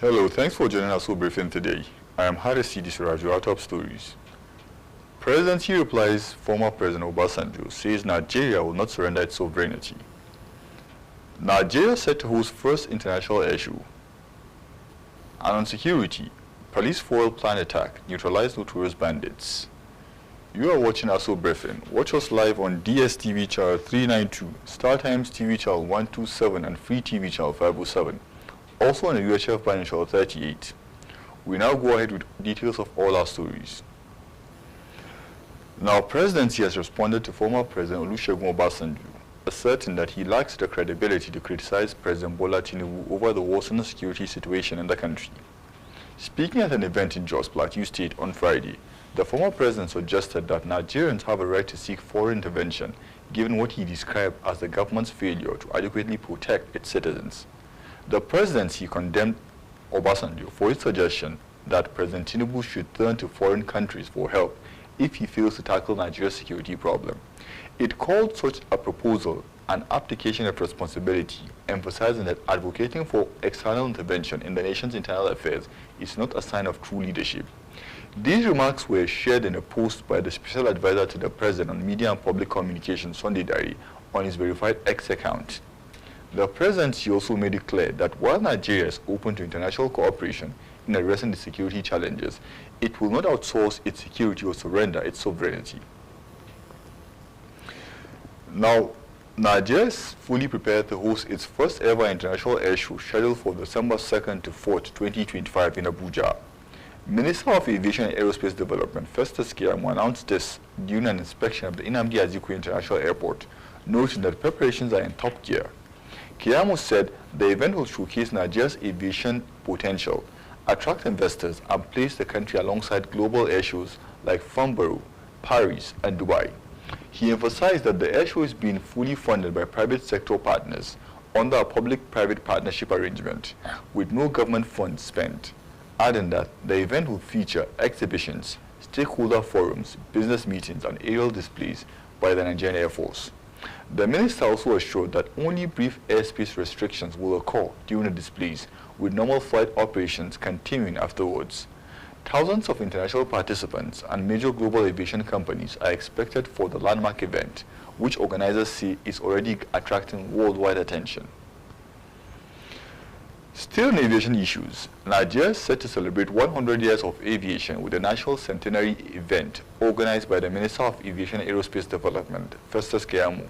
Hello, thanks for joining Aso Briefing today. I am Haris Suraju, our top stories. Presidency replies former President Obasanjo says Nigeria will not surrender its sovereignty. Nigeria set to host first international air show. And on security, police foil planned attack, neutralize notorious bandits. You are watching Aso Briefing. Watch us live on DSTV channel 392, StarTimes TV channel 127, and Free TV channel 507. Also on the UHF band channel 38. We now go ahead with details of all our stories. Now, presidency has responded to former President Olusegun Obasanjo, asserting that he lacks the credibility to criticize President Bola Tinubu over the worsening security situation in the country. Speaking at an event in Jos Plateau State on Friday, the former president suggested that Nigerians have a right to seek foreign intervention, given what he described as the government's failure to adequately protect its citizens. The presidency condemned Obasanjo for his suggestion that President Tinubu should turn to foreign countries for help if he fails to tackle Nigeria's security problem. It called such a proposal an abdication of responsibility, emphasizing that advocating for external intervention in the nation's internal affairs is not a sign of true leadership. These remarks were shared in a post by the special advisor to the president on media and public communications, Sunday Diary, on his verified X account. The presidency also made it clear that while Nigeria is open to international cooperation in addressing the security challenges, it will not outsource its security or surrender its sovereignty. Now, Nigeria is fully prepared to host its first ever international air show scheduled for December 2nd to 4th, 2025 in Abuja. Minister of Aviation and Aerospace Development, Festus Keyamo, announced this during an inspection of the Nnamdi Azikiwe International Airport, noting that preparations are in top gear. Keyamo said the event will showcase Nigeria's aviation potential, attract investors, and place the country alongside global air shows like Farnborough, Paris, and Dubai. He emphasized that the air show is being fully funded by private sector partners under a public-private partnership arrangement, with no government funds spent, adding that the event will feature exhibitions, stakeholder forums, business meetings, and aerial displays by the Nigerian Air Force. The minister also assured that only brief airspace restrictions will occur during the displays, with normal flight operations continuing afterwards. Thousands of international participants and major global aviation companies are expected for the landmark event, which organizers say is already attracting worldwide attention. Still on aviation issues, Nigeria is set to celebrate 100 years of aviation with a national centenary event organized by the Minister of Aviation and Aerospace Development, Festus Keyamo.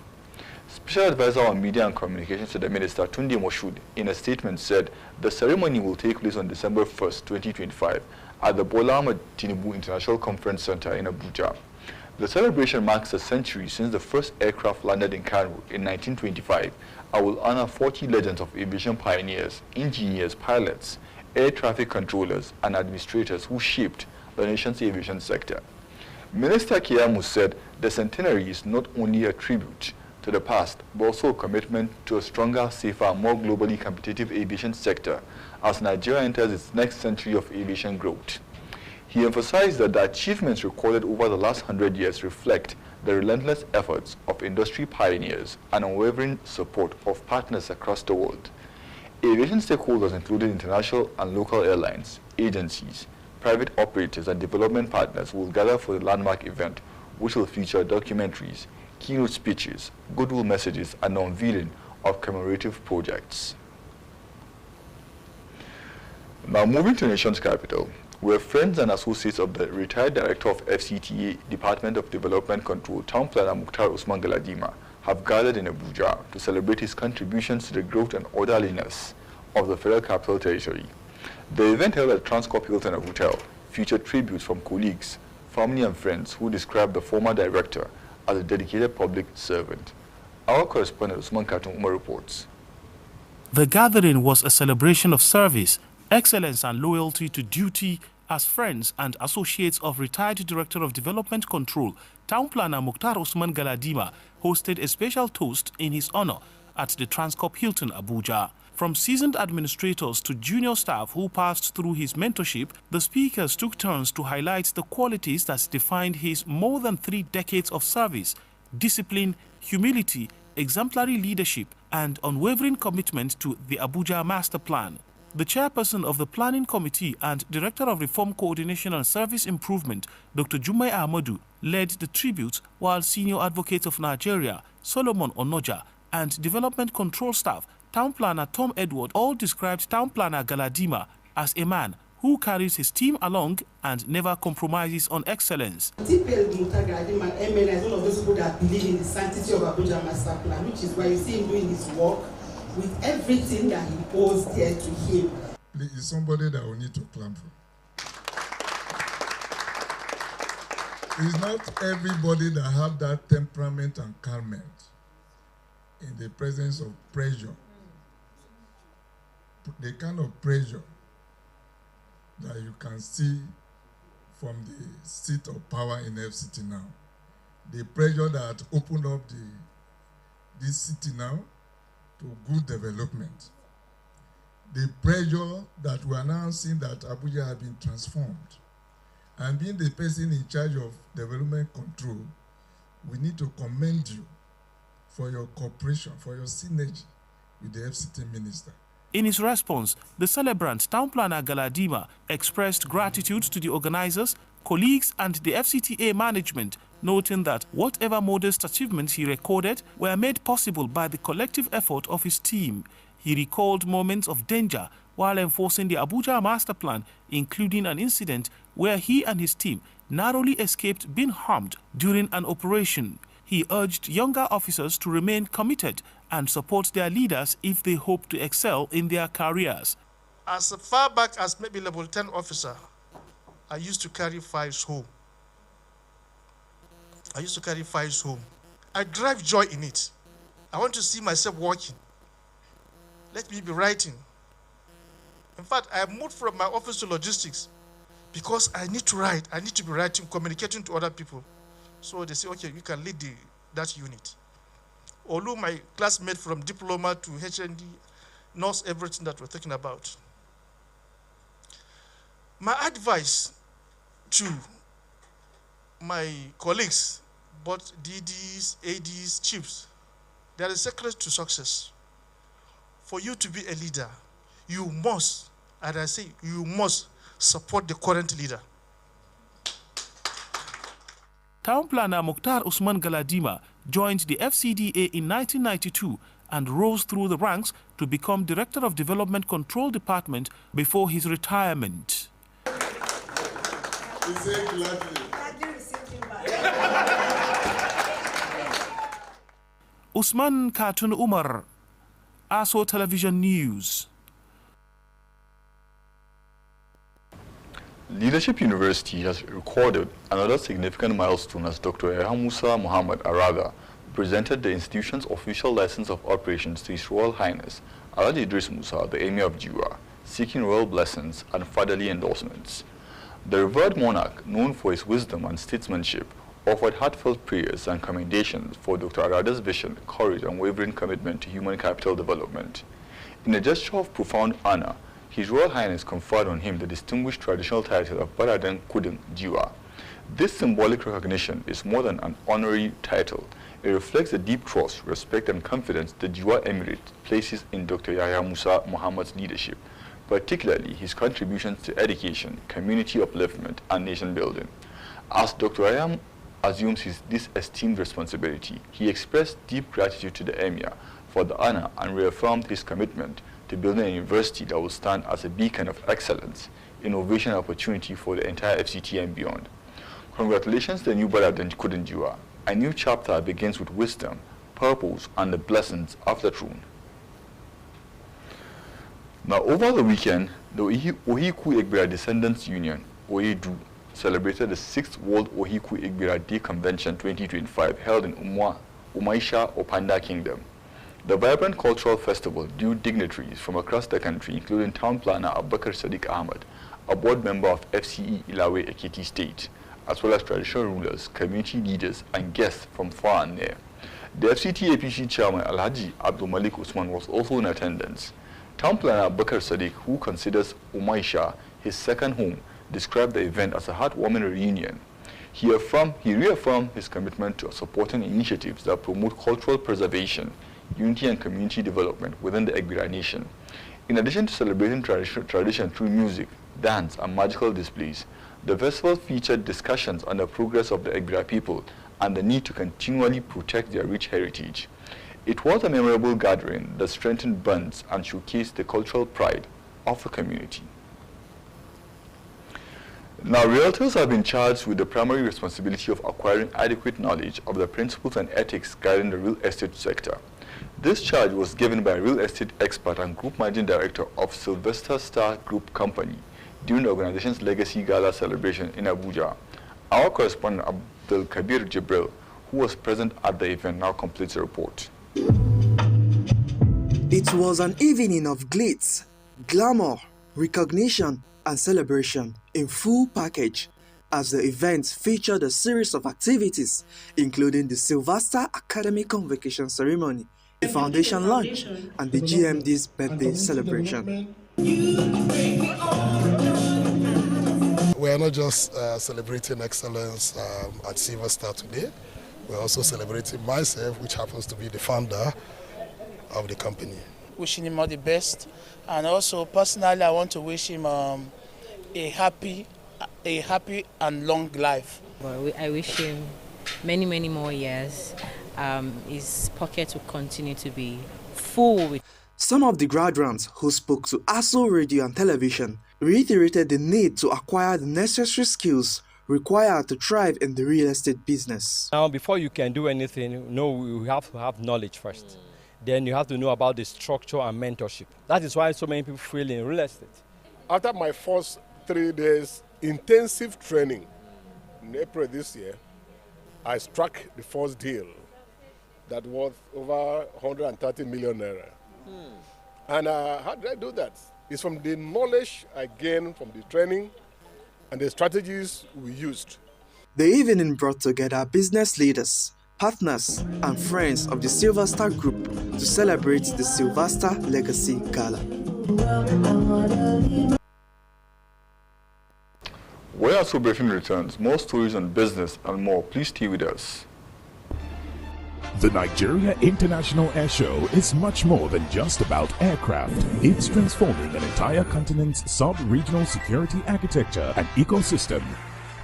Special Advisor on Media and Communications to the Minister, Tunde Moshood, in a statement said the ceremony will take place on December 1st, 2025 at the Bola Ahmed Tinubu International Conference Center in Abuja. The celebration marks a century since the first aircraft landed in Kano in 1925 and will honor 40 legends of aviation pioneers, engineers, pilots, air traffic controllers, and administrators who shaped the nation's aviation sector. Minister Keyamo said the centenary is not only a tribute to the past, but also a commitment to a stronger, safer, and more globally competitive aviation sector as Nigeria enters its next century of aviation growth. He emphasized that the achievements recorded over the last 100 years reflect the relentless efforts of industry pioneers and unwavering support of partners across the world. Aviation stakeholders including international and local airlines, agencies, private operators, and development partners will gather for the landmark event, which will feature documentaries, keynote speeches, goodwill messages, and the unveiling of commemorative projects. Now moving to the nation's capital, where friends and associates of the retired director of FCTA, Department of Development Control, Town Planner Mukhtar Usman Galadima, have gathered in Abuja to celebrate his contributions to the growth and orderliness of the Federal Capital Territory. The event held at Transcorp Hilton Hotel featured tributes from colleagues, family and friends who described the former director as a dedicated public servant. Our correspondent Usman Katun Umar reports. The gathering was a celebration of service, excellence and loyalty to duty as friends and associates of retired Director of Development Control, Town Planner Mukhtar Usman Galadima, hosted a special toast in his honor at the Transcorp Hilton, Abuja. From seasoned administrators to junior staff who passed through his mentorship, the speakers took turns to highlight the qualities that defined his more than 3 decades of service: discipline, humility, exemplary leadership, and unwavering commitment to the Abuja Master Plan. The chairperson of the Planning Committee and Director of Reform Coordination and Service Improvement, Dr. Jumai Ahmadu, led the tribute, while Senior Advocate of Nigeria, Solomon Onoja, and Development Control Staff, Town Planner Tom Edward, all described Town Planner Galadima as a man who carries his team along and never compromises on excellence. TPL Dr. Galadima MN is one of those people that believe in the sanctity of Abuja Master Plan, which is why you see him doing his work with everything that he owes there to him. He's somebody that we need to clamp for. It's not everybody that have that temperament and calmness in the presence of pressure. The kind of pressure that you can see from the seat of power in FCT now. The pressure that opened up this city now to good development. The pressure that we are now seeing that Abuja has been transformed. And being the person in charge of development control, we need to commend you for your cooperation, for your synergy with the FCT minister. In his response, the celebrant, Town Planner Galadima, expressed gratitude to the organizers, colleagues and the FCTA management, noting that whatever modest achievements he recorded were made possible by the collective effort of his team. He recalled moments of danger while enforcing the Abuja Master Plan, including an incident where he and his team narrowly escaped being harmed during an operation. He urged younger officers to remain committed and support their leaders if they hope to excel in their careers. As far back as maybe level 10 officer, I used to carry files home. I drive joy in it. I want to see myself working. Let me be writing. In fact, I moved from my office to logistics because I need to write. I need to be writing, communicating to other people. So they say, okay, you can lead that unit. Although my classmate from diploma to HND knows everything that we're talking about. My advice to my colleagues, both DDs, ADs, chiefs, there is a secret to success. For you to be a leader, you must, as I say, you must support the current leader. Town Planner Mukhtar Usman Galadima joined the FCDA in 1992 and rose through the ranks to become Director of Development Control Department before his retirement. Usman Katun Umar, Aso Television News. Leadership University has recorded another significant milestone as Dr. Musa Muhammad Arada presented the institution's official license of operations to His Royal Highness Alhaji Idris Musa, the Emir of Jiwa, seeking royal blessings and fatherly endorsements. The revered monarch, known for his wisdom and statesmanship, offered heartfelt prayers and commendations for Dr. Arada's vision, courage, and unwavering commitment to human capital development. In a gesture of profound honor, His Royal Highness conferred on him the distinguished traditional title of Baradan Kudin Jiwa. This symbolic recognition is more than an honorary title. It reflects the deep trust, respect, and confidence the Jiwa Emirate places in Dr. Yahya Musa Muhammad's leadership, particularly his contributions to education, community upliftment, and nation building. As Dr. Yahya assumes this esteemed responsibility, he expressed deep gratitude to the Emir for the honor and reaffirmed his commitment to building a university that will stand as a beacon of excellence, innovation, and opportunity for the entire FCT and beyond. Congratulations to the new Baradan Kudin Jiwa. A new chapter begins with wisdom, purpose, and the blessings of the throne. Now, over the weekend, the Ohiku Igbira Descendants Union, OEDU, celebrated the 6th World Ohiku Igbira Day Convention 2025 held in Umaisha, Opanda Kingdom. The vibrant cultural festival drew dignitaries from across the country, including Town Planner Abubakar Sadiq Ahmad, a board member of FCE Ilawe Ekiti State, as well as traditional rulers, community leaders, and guests from far and near. The FCT APC chairman Alhaji Abdul Malik Usman was also in attendance. Town Planner Abubakar Sadiq, who considers Umaisha his second home, described the event as a heartwarming reunion. He reaffirmed his commitment to supporting initiatives that promote cultural preservation, unity, and community development within the Igbira nation. In addition to celebrating tradition through music, dance, and magical displays, the festival featured discussions on the progress of the Egbira people and the need to continually protect their rich heritage. It was a memorable gathering that strengthened bonds and showcased the cultural pride of the community. Now, realtors have been charged with the primary responsibility of acquiring adequate knowledge of the principles and ethics guiding the real estate sector. This charge was given by a real estate expert and group managing director of Sylvester Star Group Company during the organization's Legacy Gala celebration in Abuja. Our correspondent Abdul Kabir Jibril, who was present at the event, now completes the report. It was an evening of glitz, glamour, recognition, and celebration in full package, as the event featured a series of activities, including the Sylvester Academy Convocation Ceremony, the foundation launch, and the GMD's birthday celebration. We are not just celebrating excellence at Silver Star today, we're also celebrating myself, which happens to be the founder of the company. Wishing him all the best, and also personally I want to wish him a happy and long life. Well, I wish him many more years. His pocket will continue to be full with. Some of the graduates who spoke to Aso Radio and Television reiterated the need to acquire the necessary skills required to thrive in the real estate business. Now, before you can do anything, you have to have knowledge first. Then you have to know about the structure and mentorship. That is why so many people fail in real estate. After my first 3 days intensive training in April this year, I struck the first deal that was over 130 million naira. And how did I do that? It's from the knowledge I gained from the training and the strategies we used. The evening brought together business leaders, partners, and friends of the Silver Star Group to celebrate the Sylvester Legacy Gala. When Aso Briefing returns, more stories on business and more. Please stay with us. The Nigeria International Air Show is much more than just about aircraft. It's transforming an entire continent's sub-regional security architecture and ecosystem.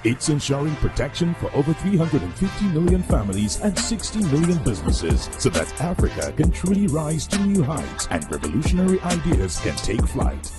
It's ensuring protection for over 350 million families and 60 million businesses so that Africa can truly rise to new heights and revolutionary ideas can take flight.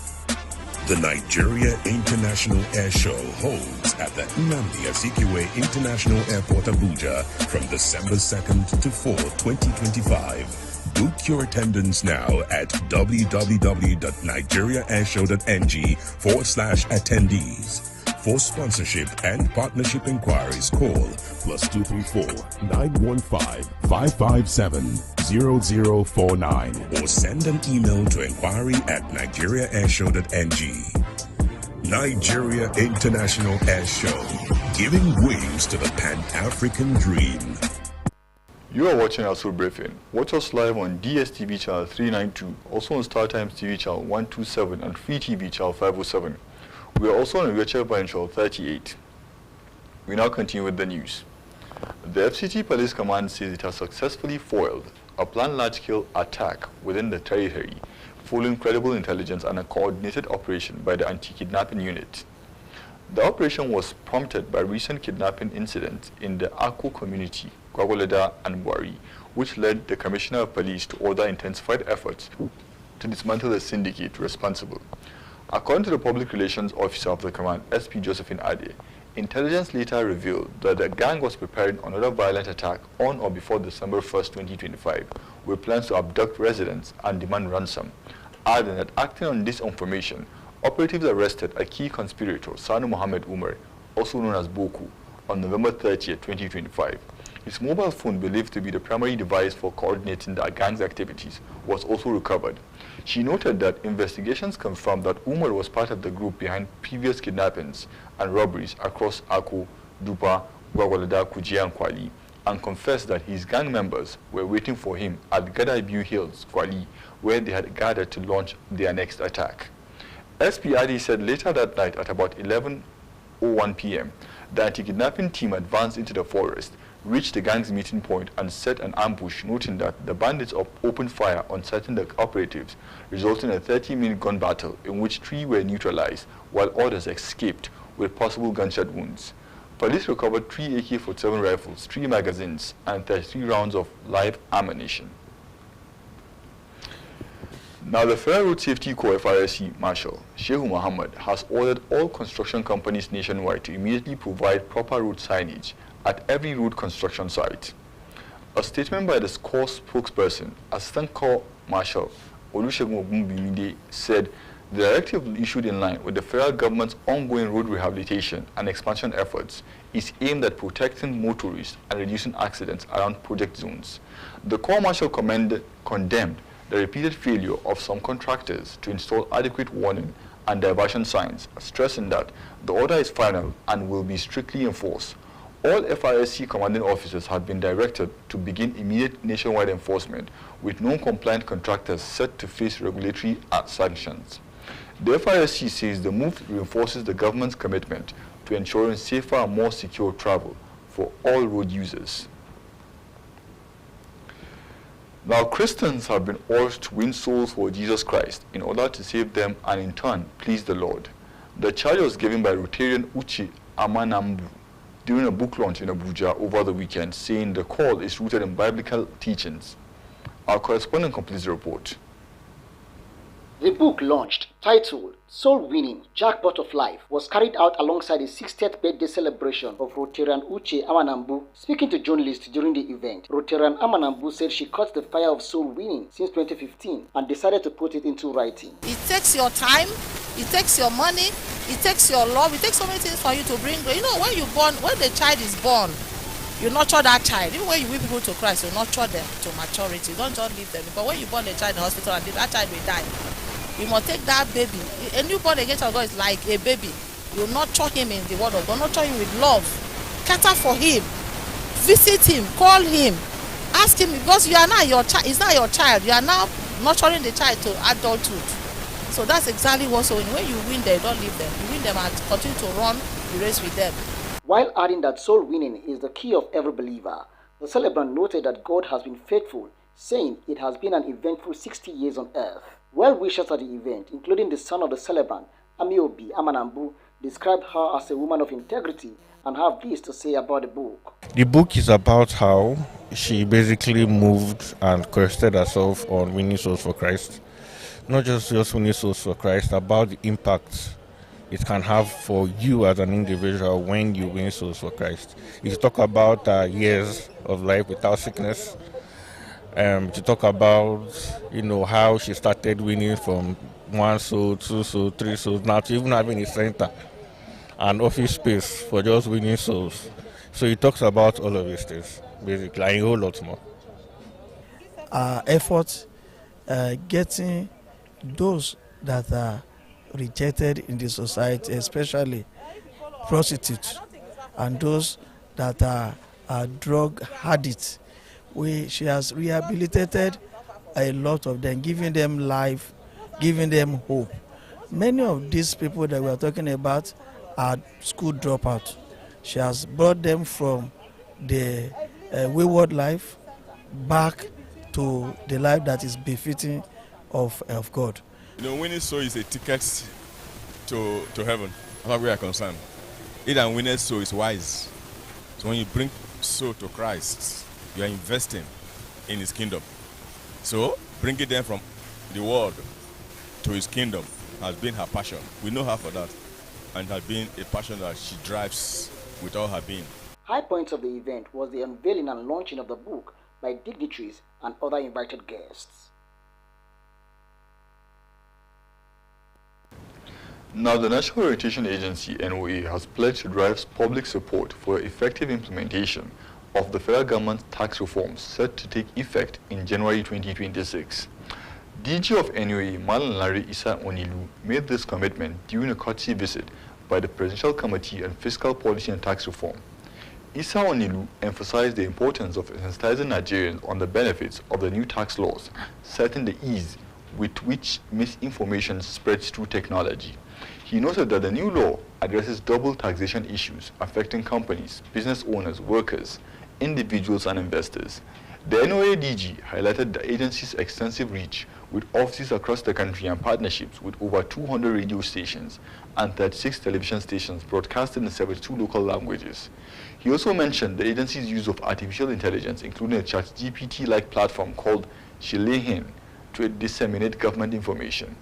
The Nigeria International Air Show holds at the Nnamdi Azikiwe International Airport, Abuja from December 2nd to 4th, 2025. Book your attendance now at www.nigeriairshow.ng/attendees. For sponsorship and partnership inquiries, call +234-915-557-0049 or send an email to inquiry@nigeriairshow.ng. Nigeria International Air Show, giving wings to the Pan-African dream. You are watching Aso Briefing. Watch us live on DSTV channel 392, also on StarTimes TV channel 127 and Free TV channel 507. We are also on Virtual channel 38. We now continue with the news. The FCT Police Command says it has successfully foiled a planned large-scale attack within the territory, following credible intelligence and a coordinated operation by the anti-kidnapping unit. The operation was prompted by recent kidnapping incidents in the Ako community, Gwagwalada and Buari, which led the Commissioner of Police to order intensified efforts to dismantle the syndicate responsible. According to the Public Relations Officer of the command, SP Josephine Ade, intelligence later revealed that the gang was preparing another violent attack on or before December 1st, 2025, with plans to abduct residents and demand ransom. Adding that acting on this information, operatives arrested a key conspirator, Sanu Mohammed Umar, also known as Boku, on November 30th, 2025. His mobile phone, believed to be the primary device for coordinating the gang's activities, was also recovered. She noted that investigations confirmed that Umar was part of the group behind previous kidnappings and robberies across Ako, Dupa, Gwagwalada, Kujia, and Kwali, and confessed that his gang members were waiting for him at Gadaibu Hills, Kwali, where they had gathered to launch their next attack. SP Adi said later that night at about 11:01 p.m., the anti-kidnapping team advanced into the forest reached the gang's meeting point and set an ambush, noting that the bandits opened fire on certain operatives, resulting in a 30-minute gun battle in which 3 were neutralized, while others escaped with possible gunshot wounds. Police recovered 3 AK-47 rifles, 3 magazines, and 33 rounds of live ammunition. Now, the Federal Road Safety Corps FRSC Marshal, Shehu Muhammad, has ordered all construction companies nationwide to immediately provide proper road signage at every road construction site. A statement by the Corps spokesperson, Assistant Corps Marshal Olusegun Ogunbimide, said the directive issued in line with the federal government's ongoing road rehabilitation and expansion efforts is aimed at protecting motorists and reducing accidents around project zones. The Corps Marshal condemned the repeated failure of some contractors to install adequate warning and diversion signs, stressing that the order is final and will be strictly enforced. All FRSC commanding officers have been directed to begin immediate nationwide enforcement, with non-compliant contractors set to face regulatory sanctions. The FRSC says the move reinforces the government's commitment to ensuring safer and more secure travel for all road users. Now, Christians have been urged to win souls for Jesus Christ in order to save them and in turn please the Lord. The charge was given by Rotarian Uche Amanambu during a book launch in Abuja over the weekend, saying the call is rooted in biblical teachings. Our correspondent completes the report. The book launched, titled Soul Winning, Jackpot of Life, was carried out alongside the 60th birthday celebration of Rotarian Uche Amanambu. Speaking to journalists during the event, Rotarian Amanambu said she caught the fire of soul winning since 2015 and decided to put it into writing. It takes your time, it takes your money, it takes your love, it takes so many things for you to bring. You know, when the child is born, you nurture that child. Even when you win people to Christ, you nurture them to maturity. You don't just leave them. But when you born a child in the hospital and that child will die, you must take that baby. A newborn against our God is like a baby. You nurture him in the word of God, nurture him with love, cater for him, visit him, call him, ask him, because you are now your child. It's not your child. You are now nurturing the child to adulthood. So that's exactly what's so when you win them, don't leave them. You win them and continue to run the race with them. While adding that soul winning is the key of every believer, the celebrant noted that God has been faithful, saying it has been an eventful 60 years on earth. Well-wishers at the event, including the son of the celebrant, Amiobi Amanambu, described her as a woman of integrity and have this to say about the book. The book is about how she basically moved and quested herself on winning souls for Christ. Not just winning souls for Christ, about the impact it can have for you as an individual when you win souls for Christ. It talk about years of life without sickness. To talk about, how she started winning from 1 soul, 2 souls, 3 souls, now to even having a center and office space for just winning souls. So it talks about all of these things, basically, and a whole lot more. Our efforts getting those that are rejected in the society, especially prostitutes and those that are drug addicts. She has rehabilitated a lot of them, giving them life, giving them hope. Many of these people that we are talking about are school dropouts. She has brought them from the wayward life back to the life that is befitting of God. Winning soul is a ticket to heaven, as far as we are concerned. Either winning soul is wise. So when you bring soul to Christ, you are investing in his kingdom. So bringing them from the world to his kingdom has been her passion. We know her for that, and has been a passion that she drives with all her being. High points of the event was the unveiling and launching of the book by dignitaries and other invited guests. Now, the National Orientation Agency, NOA, has pledged to drive public support for effective implementation of the federal government's tax reforms set to take effect in January 2026. DG of NOA, Malanlare Issa Onilu, made this commitment during a courtesy visit by the Presidential Committee on Fiscal Policy and Tax Reform. Issa Onilu emphasized the importance of sensitizing Nigerians on the benefits of the new tax laws, citing the ease with which misinformation spreads through technology. He noted that the new law addresses double taxation issues affecting companies, business owners, workers, individuals and investors. The NOA DG highlighted the agency's extensive reach with offices across the country and partnerships with over 200 radio stations and 36 television stations broadcasted in 72 local languages. He also mentioned the agency's use of artificial intelligence, including a ChatGPT-like platform called Shilehin, to disseminate government information.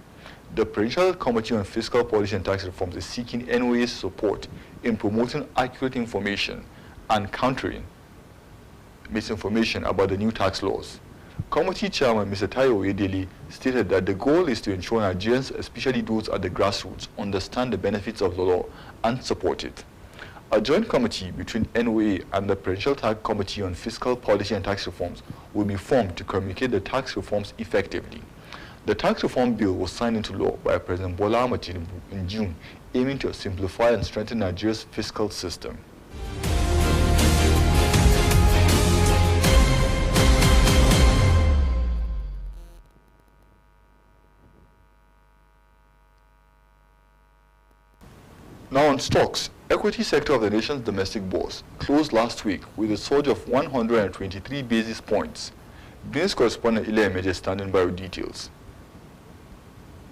The Presidential Committee on Fiscal Policy and Tax Reforms is seeking NOA's support in promoting accurate information and countering misinformation about the new tax laws. Committee Chairman Mr. Tayo Edeli stated that the goal is to ensure Nigerians, especially those at the grassroots, understand the benefits of the law and support it. A joint committee between NOA and the Presidential Tax Committee on Fiscal Policy and Tax Reforms will be formed to communicate the tax reforms effectively. The tax reform bill was signed into law by President Bola Ahmed Tinubu in June, aiming to simplify and strengthen Nigeria's fiscal system. Now on stocks, equity sector of the nation's domestic bourse closed last week with a surge of 123 basis points. Business correspondent Ile Emeje standing by with details.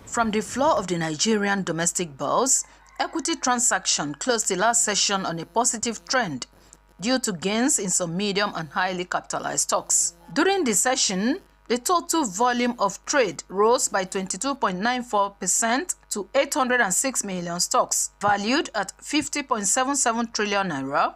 From the floor of the Nigerian domestic bourse, equity transaction closed the last session on a positive trend due to gains in some medium and highly capitalized stocks. During the session, the total volume of trade rose by 22.94% to 806 million stocks, valued at 50.77 trillion naira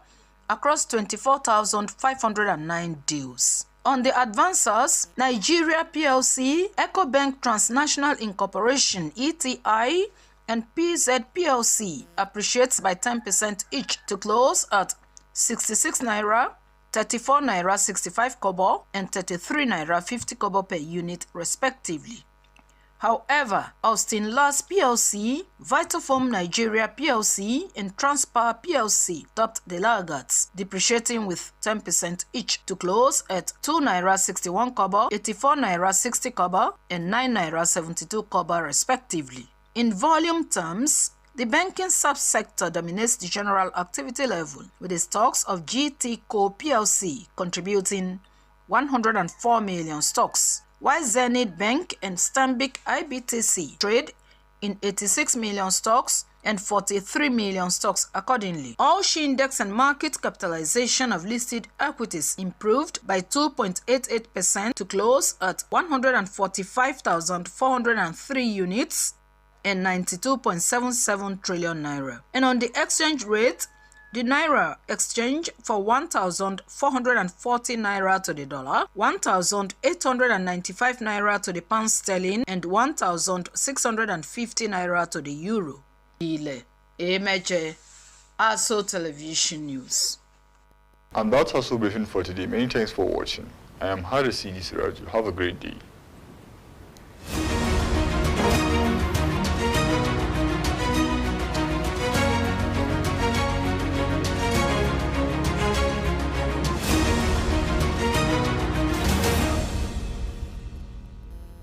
across 24,509 deals. On the advancers, Nigeria PLC, EcoBank Transnational Incorporation (ETI), and PZ PLC appreciates by 10% each to close at 66 naira, 34 naira 65 kobo, and 33 naira 50 kobo per unit respectively. However, Austin Lars PLC, Vitafoam Nigeria PLC, and Transpower PLC topped the laggards, depreciating with 10% each to close at 2 naira 61 kobo, 84 naira 60 kobo, and 9 naira 72 kobo respectively. In volume terms, the banking subsector dominates the general activity level, with the stocks of GT Co PLC contributing 104 million stocks, while Zenith Bank and Stanbic IBTC trade in 86 million stocks and 43 million stocks accordingly. All share index and market capitalization of listed equities improved by 2.88% to close at 145,403 units and 92.77 trillion naira. And on the exchange rate, the naira exchanged for 1,440 naira to the dollar, 1,895 naira to the pound sterling, and 1,650 naira to the euro. Ile Emeje, Aso Television News. And that's Aso Briefing for today. Many thanks for watching. I am Harris Siraju. Have a great day.